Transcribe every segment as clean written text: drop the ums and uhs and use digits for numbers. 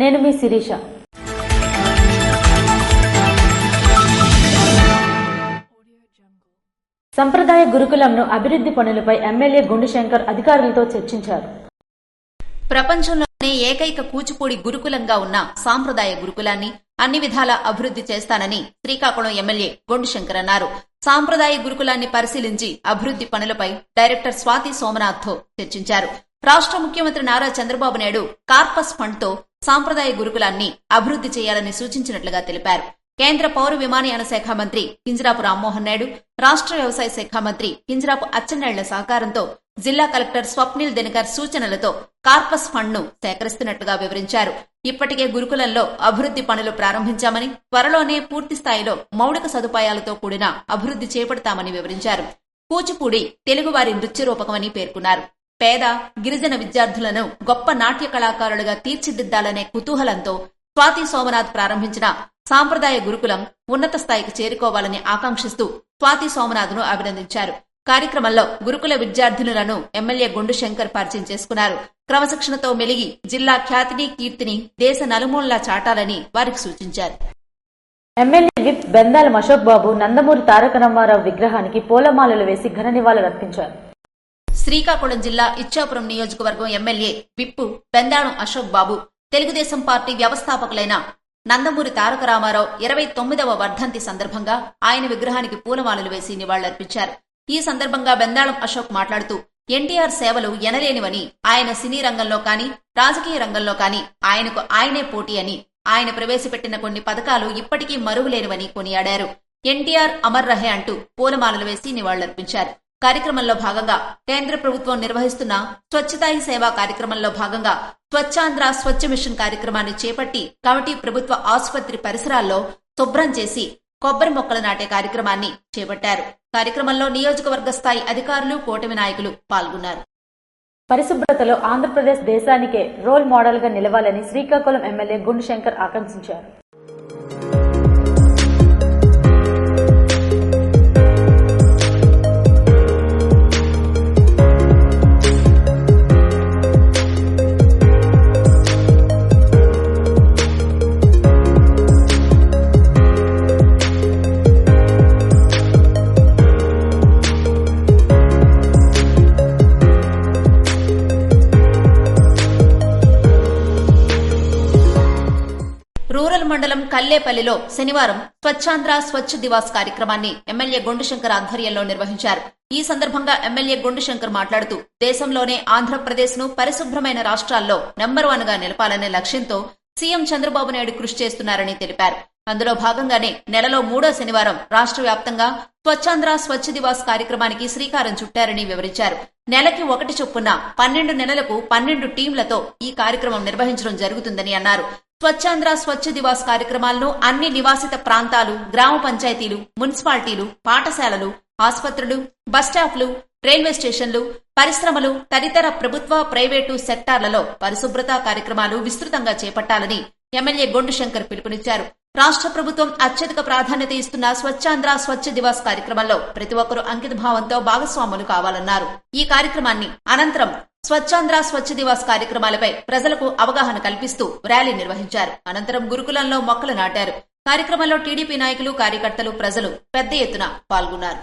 నేను మీ శిరీష. సంప్రదాయ గురుకులంను అభివృద్ధి పనులపై ఎమ్మెల్యే గుండుశంకర్ అధికారులతో చర్చించారు. ప్రపంచంలోనే ఏకైక కూచిపూడి గురుకులంగా ఉన్న సాంప్రదాయ గురుకులాన్ని అన్ని విధాలా అభివృద్ధి చేస్తానని శ్రీకాకుళం ఎమ్మెల్యే గుండుశంకర్ అన్నారు. సాంప్రదాయ గురుకులాన్ని పరిశీలించి అభివృద్ధి పనులపై డైరెక్టర్ స్వాతి సోమనాథ్తో చర్చించారు. రాష్ట్ర ముఖ్యమంత్రి నారా చంద్రబాబు నాయుడు కార్పస్ ఫండ్తో సాంప్రదాయ గురుకులాన్ని అభివృద్ధి చేయాలని సూచించినట్లుగా తెలిపారు. కేంద్ర పౌర విమానయాన శాఖ మంత్రి కింజరాపు రామ్మోహన్ నాయుడు, రాష్ట్ర వ్యవసాయ శాఖ మంత్రి కింజరాపు అచ్చెన్నాయుళ్ల సహకారంతో జిల్లా కలెక్టర్ స్వప్నిల్ దినకర్ సూచనలతో కార్పస్ ఫండ్ను సేకరిస్తున్నట్లుగా వివరించారు. ఇప్పటికే గురుకులంలో అభివృద్ధి పనులు ప్రారంభించామని, త్వరలోనే పూర్తి స్థాయిలో మౌలిక సదుపాయాలతో కూడిన అభివృద్ధి చేపడతామని వివరించారు. కూచిపూడి తెలుగువారి నృత్య రూపకమని పేర్కొన్నారు. పేద గిరిజన విద్యార్థులను గొప్ప నాట్య కళాకారులుగా తీర్చిదిద్దాలనే కుతూహలంతో స్వాతి సోమనాథ్ ప్రారంభించిన సాంప్రదాయ గురుకులం ఉన్నత స్థాయికి చేరుకోవాలని ఆకాంక్షిస్తూ స్వాతి సోమనాథ్ను అభినందించారు. కార్యక్రమంలో గురుకుల విద్యార్థినులను ఎమ్మెల్యే గుండుశంకర్ పరిచయం చేసుకున్నారు. క్రమశిక్షణతో మెలిగి జిల్లా ఖ్యాతిని, కీర్తిని దేశ నలుమూలలా చాటాలని వారికి సూచించారు. ఎమ్మెల్యే విప్ బెందాలం అశోక్ బాబు నందమూరి తారక రామారావు విగ్రహానికి పూలమాలలు వేసి ఘన నివాళులర్పించారు. శ్రీకాకుళం జిల్లా ఇచ్చాపురం నియోజకవర్గం ఎమ్మెల్యే విప్పు బెందాళం అశోక్ బాబు తెలుగుదేశం పార్టీ వ్యవస్థాపకులైన నందమూరి తారక రామారావు 29వ వర్ధంతి సందర్భంగా ఆయన విగ్రహానికి పూలమాలలు వేసి నివాళులర్పించారు. ఈ సందర్భంగా బెందాళం అశోక్ మాట్లాడుతూ ఎన్టీఆర్ సేవలు ఎనలేనివని, ఆయన సినీ రంగంలో కాని రాజకీయ రంగంలో కాని ఆయనకు ఆయనే పోటీ అని, ఆయన ప్రవేశపెట్టిన కొన్ని పథకాలు ఇప్పటికీ మరువలేనివని కొనియాడారు. ఎన్టీఆర్ అమర్ రహే అంటూ పూలమాలలు వేసి నివాళులర్పించారు. కార్యక్రమంలో భాగంగా కేంద్ర ప్రభుత్వం నిర్వహిస్తున్న స్వచ్ఛతా హీ సేవ కార్యక్రమంలో భాగంగా స్వచ్ఛాంధ్ర స్వచ్ఛ మిషన్ కార్యక్రమాన్ని చేపట్టి కమిటీ ప్రభుత్వ ఆసుపత్రి పరిసరాల్లో శుభ్రం చేసి కొబ్బరి మొక్కలు నాటే కార్యక్రమాన్ని చేపట్టారు. కార్యక్రమంలో నియోజకవర్గ స్థాయి అధికారులు, కూటమి నాయకులు పాల్గొన్నారు. పరిశుభ్రతలో ఆంధ్రప్రదేశ్ దేశానికే రోల్ మోడల్ గా నిలవాలని శ్రీకాకుళం ఎమ్మెల్యే గుండుశంకర్ ఆకాంక్షించారు. రూరల్ మండలం కల్లేపల్లిలో శనివారం స్వచ్ఛాంధ్ర స్వచ్ఛ దివాస్ కార్యక్రమాన్ని ఎమ్మెల్యే గుండుశంకర్ ఆధ్వర్యంలో నిర్వహించారు. ఈ సందర్భంగా ఎమ్మెల్యే గుండుశంకర్ మాట్లాడుతూ దేశంలోనే ఆంధ్రప్రదేశ్ ను పరిశుభ్రమైన రాష్ట్రాల్లో నెంబర్ 1 గా నిలపాలనే లక్ష్యంతో సీఎం చంద్రబాబు నాయుడు కృషి చేస్తున్నారని తెలిపారు. అందులో భాగంగానే నెలలో 3వ శనివారం రాష్ట్ర వ్యాప్తంగా స్వచ్ఛాంధ్ర స్వచ్ఛ దివాస్ కార్యక్రమానికి శ్రీకారం చుట్టారని వివరించారు. నెలకి 1 చొప్పున 12 నెలలకు 12 టీంలతో ఈ కార్యక్రమం నిర్వహించడం జరుగుతుందని అన్నారు. స్వచ్ఛాంధ్ర స్వచ్ఛ దివాస్ కార్యక్రమాలను అన్ని నివాసిత ప్రాంతాలు, గ్రామ పంచాయతీలు, మున్సిపాలిటీలు, పాఠశాలలు, ఆసుపత్రులు, బస్టాప్లు, రైల్వే స్టేషన్లు, పరిశ్రమలు తదితర ప్రభుత్వ, ప్రైవేటు సెక్టార్లలో పరిశుభ్రతా కార్యక్రమాలు విస్తృతంగా చేపట్టాలని ఎమ్మెల్యే గుండుశంకర్ పిలుపునిచ్చారు. రాష్ట్ర ప్రభుత్వం అత్యధిక ప్రాధాన్యత ఇస్తున్న స్వచ్ఛాంధ్ర స్వచ్ఛ దివాస్ కార్యక్రమంలో ప్రతి ఒక్కరూ అంకిత భావంతో భాగస్వాములు కావాలన్నారు. ఈ కార్యక్రమాన్ని అనంతరం స్వచ్ఛాంధ్ర స్వచ్ఛ దివాస్ కార్యక్రమాలపై ప్రజలకు అవగాహన కల్పిస్తూ ర్యాలీ నిర్వహించారు. అనంతరం గురుకులంలో మొక్కలు నాటారు. కార్యక్రమంలో టీడీపీ నాయకులు, కార్యకర్తలు, ప్రజలు పెద్ద ఎత్తున పాల్గొన్నారు.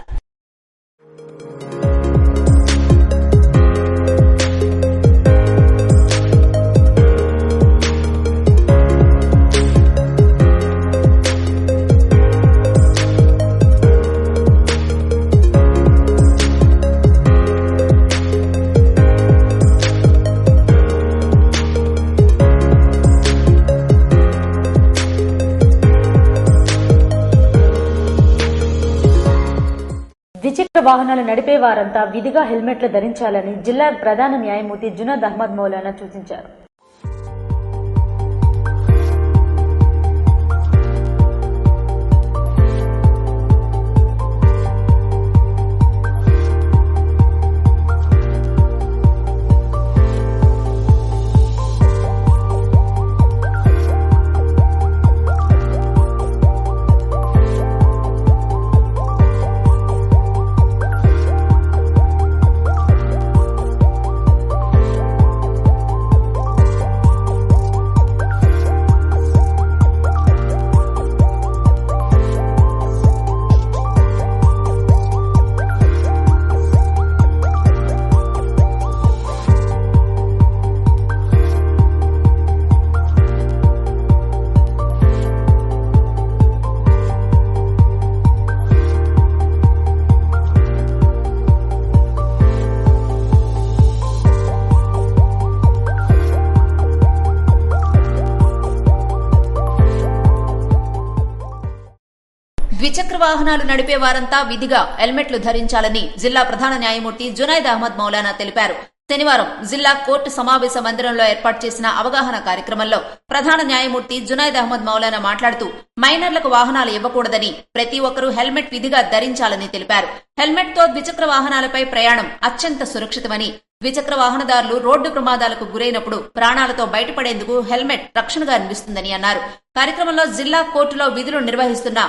ద్విచక్ర వాహనాలు నడిపే వారంతా విధిగా హెల్మెట్లు ధరించాలని జిల్లా ప్రధాన న్యాయమూర్తి జునద్ అహ్మద్ మౌలానా సూచించారు. వాహనాలు నడిపే వారంతా విధిగా హెల్మెట్లు ధరించాలని జిల్లా ప్రధాన న్యాయమూర్తి జునైద్ అహ్మద్ మౌలానా తెలిపారు. శనివారం జిల్లా కోర్టు సమావేశ మందిరంలో ఏర్పాటు చేసిన అవగాహన కార్యక్రమంలో ప్రధాన న్యాయమూర్తి జునైద్ అహ్మద్ మౌలానా మాట్లాడుతూ మైనర్లకు వాహనాలు ఇవ్వకూడదని, ప్రతి ఒక్కరూ హెల్మెట్ విధిగా ధరించాలని తెలిపారు. హెల్మెట్ తో ద్విచక్ర వాహనాలపై ప్రయాణం అత్యంత సురక్షితమని, ద్విచక్ర వాహనదారులు రోడ్డు ప్రమాదాలకు గురైనప్పుడు ప్రాణాలతో బయటపడేందుకు హెల్మెట్ రక్షణగా అనిపిస్తుందని అన్నారు. కార్యక్రమంలో జిల్లా కోర్టులో విధులు నిర్వహిస్తున్న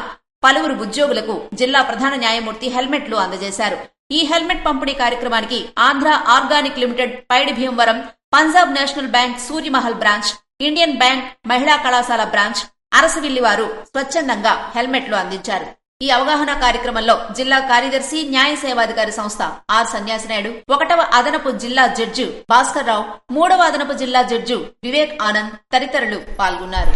పలువురు ఉద్యోగులకు జిల్లా ప్రధాన న్యాయమూర్తి హెల్మెట్లు అందజేశారు. ఈ హెల్మెట్ పంపిణీ కార్యక్రమానికి Andhra organic limited Paidi Bhimavaram, Punjab national bank Suryamahal branch, Indian bank మహిళా కళాశాల బ్రాంచ్, అరసవిల్లి వారు స్వచ్ఛందంగా హెల్మెట్లు అందించారు. ఈ అవగాహన కార్యక్రమంలో జిల్లా కార్యదర్శి న్యాయ సేవాధికారి సంస్థ ఆర్ సన్యాసినాయుడు, 1వ అదనపు జిల్లా జడ్జి భాస్కర్ రావు, 3వ అదనపు జిల్లా జడ్జి వివేక్ ఆనంద్ తదితరులు పాల్గొన్నారు.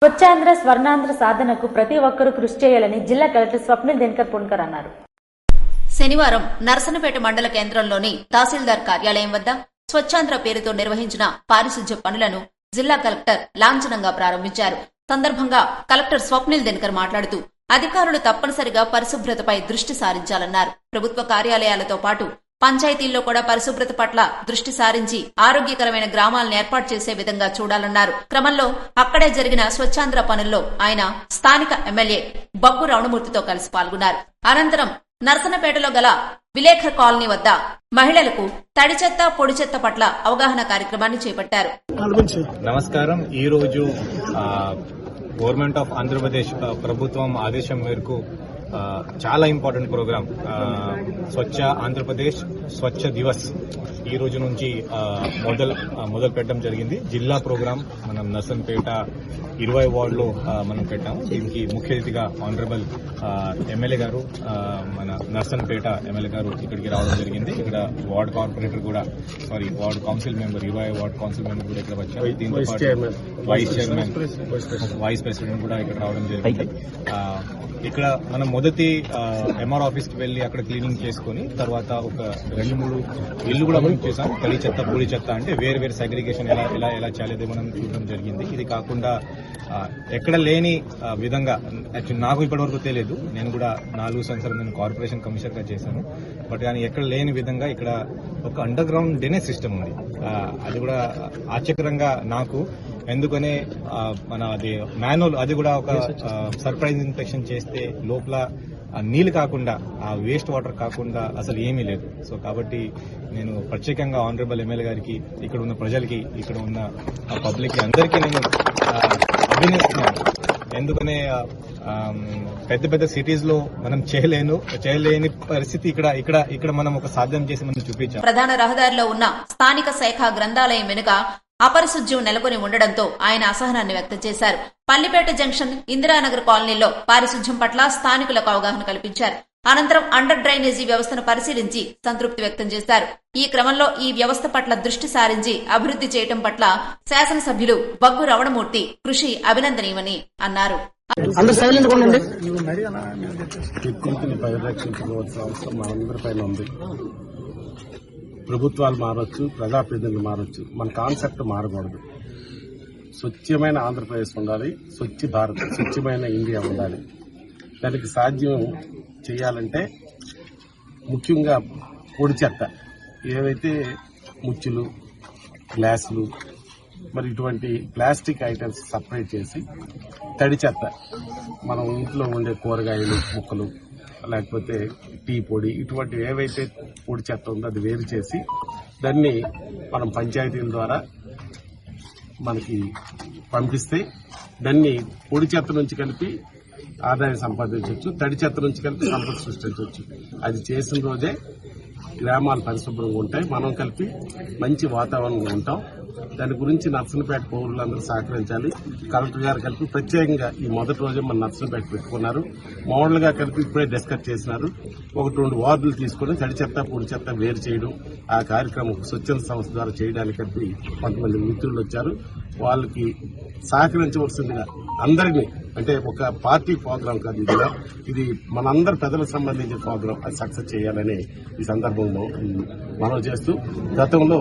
స్వచ్ఛాంధ్ర స్వర్ణాంధ్ర సాధనకు ప్రతి ఒక్కరూ కృషి చేయాలని జిల్లా కలెక్టర్ స్వప్నిల్ దినకర్ పుణ్కర్ అన్నారు. శనివారం నర్సనపేట మండల కేంద్రంలోని తహసీల్దార్ కార్యాలయం వద్ద స్వచ్ఛాంధ్ర పేరుతో నిర్వహించిన పారిశుధ్య పనులను జిల్లా కలెక్టర్ లాంఛనంగా ప్రారంభించారు. సందర్భంగా కలెక్టర్ స్వప్నిల్ దినకర్ మాట్లాడుతూ అధికారులు తప్పనిసరిగా పరిశుభ్రతపై దృష్టి సారించాలన్నారు. ప్రభుత్వ కార్యాలయాలతో పాటు పంచాయతీల్లో కూడా పరిశుభ్రత పట్ల దృష్టి సారించి ఆరోగ్యకరమైన గ్రామాలను ఏర్పాటు చేసే విధంగా చూడాలన్నారు. క్రమంలో అక్కడే జరిగిన స్వచ్ఛాంధ్ర పనుల్లో ఆయన స్థానిక ఎమ్మెల్యే బగ్గు రమణమూర్తితో కలిసి పాల్గొన్నారు. అనంతరం నర్సనపేటలో గల విలేఖర్ కాలనీ వద్ద మహిళలకు తడి చెత్త పొడి చెత్త పట్ల అవగాహన కార్యక్రమాన్ని చేపట్టారు. నమస్కారం. ఈ రోజు గవర్నమెంట్ ఆఫ్ ఆంధ్రప్రదేశ్ ప్రభుత్వం ఆదేశం మేరకు చాలా ఇంపార్టెంట్ ప్రోగ్రాం స్వచ్ఛ ఆంధ్రప్రదేశ్ స్వచ్ఛ దివస్ ఈ రోజు నుంచి మొదలు పెట్టడం జరిగింది. జిల్లా ప్రోగ్రాం మనం నర్సన్పేట 20 వార్డులో మనం పెట్టాము. దీనికి ముఖ్య అతిథిగా ఆనరబుల్ ఎమ్మెల్యే గారు, మన నర్సన్పేట ఎమ్మెల్యే గారు ఇక్కడికి రావడం జరిగింది. ఇక్కడ వార్డ్ కార్పొరేటర్ కూడా ward council member 20 ward council member కూడా ఇక్కడ వచ్చారు. దీంతో పాటు వైస్ చైర్మన్, వైస్ ప్రెసిడెంట్ కూడా ఇక్కడ రావడం జరిగింది. ఇక్కడ మనం మొదటి ఎంఆర్ ఆఫీస్ కి వెళ్లి అక్కడ క్లీనింగ్ చేసుకుని తర్వాత ఒక 2-3 ఇల్లు కూడా మనం చేసాం. తడి చెత్త పొడి చెత్త అంటే వేరు సెగ్రిగేషన్ ఎలా చేయాలి మనం చూడడం జరిగింది. ఇది కాకుండా ఎక్కడ లేని విధంగా యాక్చువల్లీ నాకు ఇప్పటివరకు తెలియదు, నేను కూడా 4 సంవత్సరాలు నేను కార్పొరేషన్ కమిషనర్ గా చేశాను. బట్ కానీ ఎక్కడ లేని విధంగా ఇక్కడ ఒక అండర్ గ్రౌండ్ డ్రైనేజ్ సిస్టమ్ ఉంది. అది కూడా ఆశ్చర్యకరంగా నాకు, ఎందుకనే మన అది మాన్యువల్, అది కూడా ఒక సర్ప్రైజ్ ఇన్స్పెక్షన్ చేస్తే లోపల నీళ్లు కాకుండా ఆ వేస్ట్ వాటర్ కాకుండా అసలు ఏమీ లేదు. సో కాబట్టి నేను ప్రత్యేకంగా ఆనరబుల్ ఎమ్మెల్యే గారికి, ఇక్కడ ఉన్న ప్రజలకి, ఇక్కడ ఉన్న పబ్లిక్ కి అందరికీ నేను అభినందిస్తున్నాను. ఎందుకనే పెద్ద సిటీస్ లో మనం చేయలేని పరిస్థితి ఇక్కడ మనం ఒక సాధ్యం చేసి మనం చూపించాం. ప్రధాన రహదారిలో ఉన్న స్థానిక శాఖ గ్రంథాలయం వెనుక అపరిశుధ్యం నెలకొని ఉండడంతో ఆయన అసహనాన్ని వ్యక్తం చేశారు. పల్లిపేట జంక్షన్, ఇందిరానగర్ కాలనీలో పారిశుధ్యం పట్ల స్థానికులకు అవగాహన కల్పించారు. అనంతరం అండర్ డ్రైనేజీ వ్యవస్థను పరిశీలించి సంతృప్తి వ్యక్తం చేశారు. ఈ క్రమంలో ఈ వ్యవస్థ పట్ల దృష్టి సారించి అభివృద్ధి చేయడం పట్ల శాసనసభ్యులు బగ్గు రమణమూర్తి కృషి అభినందనీయమని అన్నారు. ప్రభుత్వాలు మారొచ్చు, ప్రజాప్రతినిధులు మారొచ్చు, మన కాన్సెప్ట్ మారకూడదు. స్వచ్ఛమైన ఆంధ్రప్రదేశ్ ఉండాలి, స్వచ్ఛ భారత్, స్వచ్ఛమైన ఇండియా ఉండాలి. దానికి సాధ్యం చేయాలంటే ముఖ్యంగా పొడి చెత్త, ఏవైతే ముచ్చులు, గ్లాసులు, మరి ఇటువంటి ప్లాస్టిక్ ఐటమ్స్ సపరేట్ చేసి తడి చెత్త మనం ఇంట్లో ఉండే కూరగాయలు ముక్కలు లేకపోతే టీ పొడి ఇటువంటి ఏవైతే పొడి చెత్త ఉందో అది వేరు చేసి దాన్ని మనం పంచాయతీల ద్వారా మనకి పంపిస్తే దాన్ని పొడి చెత్త నుంచి కలిపి ఆదాయం సంపాదించవచ్చు, తడి చెత్త నుంచి కలిపి సంపద సృష్టించవచ్చు. అది చేసిన రోజే గ్రామాలు పరిశుభ్రంగా ఉంటాయి, మనం కలిపి మంచి వాతావరణంలో ఉంటాం. దాని గురించి నర్సన్నపేట పౌరులందరూ సహకరించాలి. కలెక్టర్ గారు కలిపి ప్రత్యేకంగా ఈ మొదటి రోజే మన నర్సన్నపేట పెట్టుకున్నారు. మోడల్గా కలిపి ఇప్పుడే డిస్కస్ చేసినారు. 1-2 వార్డులు తీసుకుని తడి చెత్త పొడి చెత్త వేరు చేయడం ఆ కార్యక్రమం స్వచ్ఛంద సంస్థ ద్వారా చేయడానికి కలిపి కొంతమంది మిత్రులు వచ్చారు. వాళ్ళకి సహకరించవలసిందిగా అందరినీ, అంటే ఒక పార్టీ ప్రోగ్రాం కాదు ఇది మనందరి ప్రజలకు సంబంధించిన ప్రోగ్రాం, అది సక్సెస్ చేయాలని ఈ సందర్భంలో మనం చేస్తూ గతంలో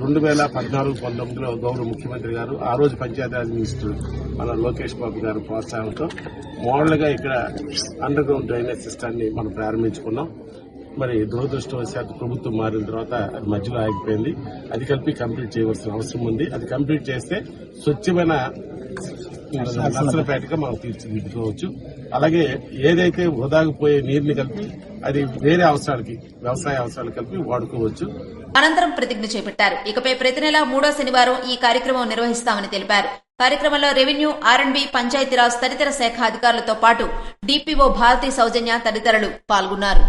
2014-19లో గౌరవ ముఖ్యమంత్రి గారు ఆ రోజు పంచాయతీరాజ్ మినిస్టర్ మన లోకేష్ బాబు గారు ప్రోత్సాహంతో మోడల్గా ఇక్కడ అండర్ గ్రౌండ్ డ్రైనేజ్ సిస్టాన్ని మనం ప్రారంభించుకున్నాం. మరి దురదృష్టవశాత్తు ప్రభుత్వం మారిన తర్వాత అది మధ్యలో ఆగిపోయింది. అది కలిపి కంప్లీట్ చేయవలసిన అవసరం ఉంది. అది కంప్లీట్ చేస్తే స్వచ్ఛమైన నర్సన్నపేటగా మనం తీర్చిదిద్దుకోవచ్చు. అలాగే ఏదైతే వృధాకు పోయే నీరుని కలిపి అది వేరే అవసరాలకి, వ్యవసాయ అవసరాలు కలిపి వాడుకోవచ్చు. అనంతరం ప్రతిజ్ఞ చేపట్టారు. ఇకపై ప్రతి నెల 3వ శనివారం ఈ కార్యక్రమం నిర్వహిస్తామని తెలిపారు. కార్యక్రమంలో రెవెన్యూ, ఆర్ఎండ్బి, పంచాయతీరాజ్ తదితర శాఖ అధికారులతో పాటు డిపిఓ భారతీ సౌజన్య తదితరులు పాల్గొన్నారు.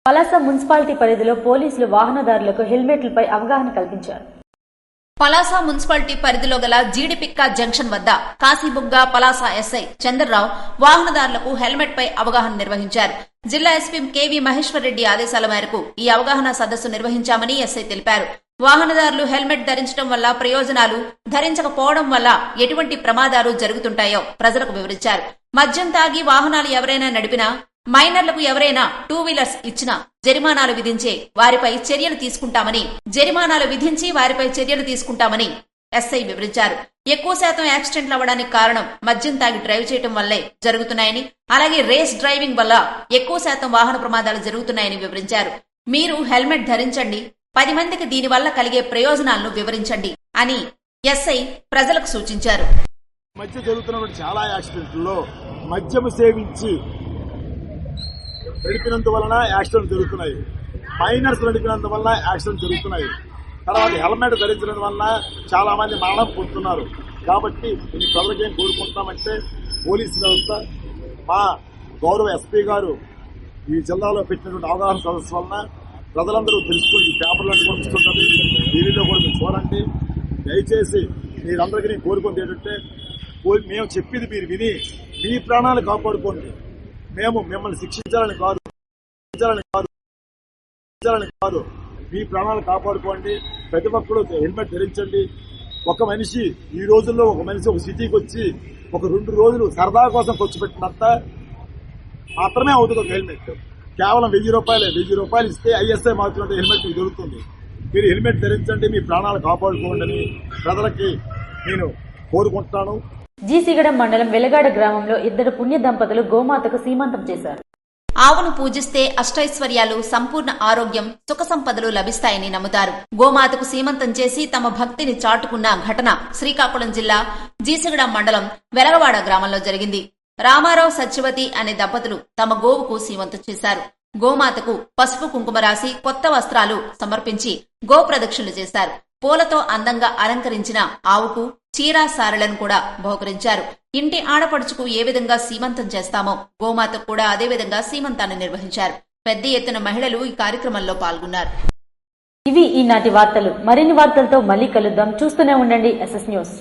పలాస మున్సిపాలిటీ పరిధిలో పోలీసులు వాహనదారులకు హెల్మెట్లపై అవగాహన కల్పించారు. పలాస మున్సిపాలిటీ పరిధిలో గల జీడిపిక్క జంక్షన్ వద్ద కాశీబుగ్గ పలాస ఎస్ఐ చంద్రరావు వాహనదారులకు హెల్మెట్ పై అవగాహన నిర్వహించారు. జిల్లా ఎస్పీ కెవి మహేశ్వర్ రెడ్డి ఆదేశాల మేరకు ఈ అవగాహన సదస్సు నిర్వహించామని ఎస్ఐ తెలిపారు. వాహనదారులు హెల్మెట్ ధరించడం వల్ల ప్రయోజనాలు, ధరించకపోవడం వల్ల ఎటువంటి ప్రమాదాలు జరుగుతుంటాయో ప్రజలకు వివరించారు. మద్యం తాగి వాహనాలు ఎవరైనా నడిపినా, మైనర్లకు ఎవరైనా 2 వీలర్స్ ఇచ్చినా జరిమానాలు విధించి వారిపై చర్యలు తీసుకుంటామని ఎస్ఐ వివరించారు. ఎక్కువ శాతం యాక్సిడెంట్లు అవ్వడానికి కారణం మద్యం తాగి డ్రైవ్ చేయడం వల్లే జరుగుతున్నాయని, అలాగే రేస్ డ్రైవింగ్ వల్ల ఎక్కువ శాతం వాహన ప్రమాదాలు జరుగుతున్నాయని వివరించారు. మీరు హెల్మెట్ ధరించండి, 10 మందికి దీనివల్ల కలిగే ప్రయోజనాలను వివరించండి అని ఎస్ఐ ప్రజలకు సూచించారు. మధ్య జరుగుతున్నటువంటి చాలా యాక్సిడెంట్లలో మద్యం సేవించి నడిపినంత వలన యాక్సిడెంట్ జరుగుతున్నాయి, మైనర్స్ నడిపినంత వలన యాక్సిడెంట్ జరుగుతున్నాయి. తర్వాత హెల్మెట్ ధరించడం వలన చాలా మంది మరణం పొందుతున్నారు. కాబట్టి ఈ ప్రజలకు ఏం కోరుకుంటున్నామంటే, పోలీసు వ్యవస్థ, మా గౌరవ ఎస్పీ గారు ఈ జిల్లాలో పెట్టినటువంటి అవగాహన సదస్సు వలన ప్రజలందరూ తెలుసుకుని పేపర్లను కూడా ఇస్తుంటుంది, టీవీలో కూడా మీరు చూడండి. దయచేసి మీరందరికీ నేను కోరుకుంది ఏంటంటే, మేము చెప్పింది మీరు విని మీ ప్రాణాలు కాపాడుకోండి. మేము మిమ్మల్ని శిక్షించాలని కాదు, మీ ప్రాణాలు కాపాడుకోండి. ప్రతి ఒక్కరు హెల్మెట్ ధరించండి. ఒక మనిషి ఈ రోజుల్లో ఒక సిటీకి వచ్చి ఒక 2 రోజులు సరదా కోసం ఖర్చు పెట్టినంత మాత్రమే అవుతుంది ఒక హెల్మెట్. కేవలం 1000 రూపాయలు ఇస్తే ఐఎస్ఐ మార్కులంటే హెల్మెట్ దొరుకుతుంది. మీరు హెల్మెట్ ధరించండి, మీ ప్రాణాలు కాపాడుకోండి అని ప్రజలకి నేను కోరుకుంటున్నాను. జీసిగడం మండలం వెలగాడ గ్రామంలో 2 పుణ్య దంపతులు గోమాతకు సీమంతం చేశారు. ఆవును పూజిస్తే అష్టైశ్వర్యాలు, సంపూర్ణ ఆరోగ్యం, సుఖ సంపదలు లభిస్తాయని నమ్ముతారు. గోమాతకు సీమంతం చేసి తమ భక్తిని చాటుకున్న ఘటన శ్రీకాకుళం జిల్లా జీసిగడం మండలం వెలగవాడ గ్రామంలో జరిగింది. రామారావు, సత్యవతి అనే దంపతులు తమ గోవుకు సీమంతం చేశారు. గోమాతకు పసుపు కుంకుమ రాసి కొత్త వస్త్రాలు సమర్పించి గో ప్రదక్షిణలు చేశారు. పూలతో అందంగా అలంకరించిన ఆవుకు చీరా సారెలను కూడా బహుకరించారు. ఇంటి ఆడపడుచుకు ఏ విధంగా సీమంతం చేస్తామో గోమాతకు కూడా అదే విధంగా సీమంతాన్ని నిర్వహించారు. పెద్ద ఎత్తున మహిళలు ఈ కార్యక్రమంలో పాల్గొన్నారు. ఇవి ఈనాటి వార్తలు. మరిన్ని వార్తలతో మళ్ళీ కలుద్దాం. చూస్తూనే ఉండండి SS న్యూస్.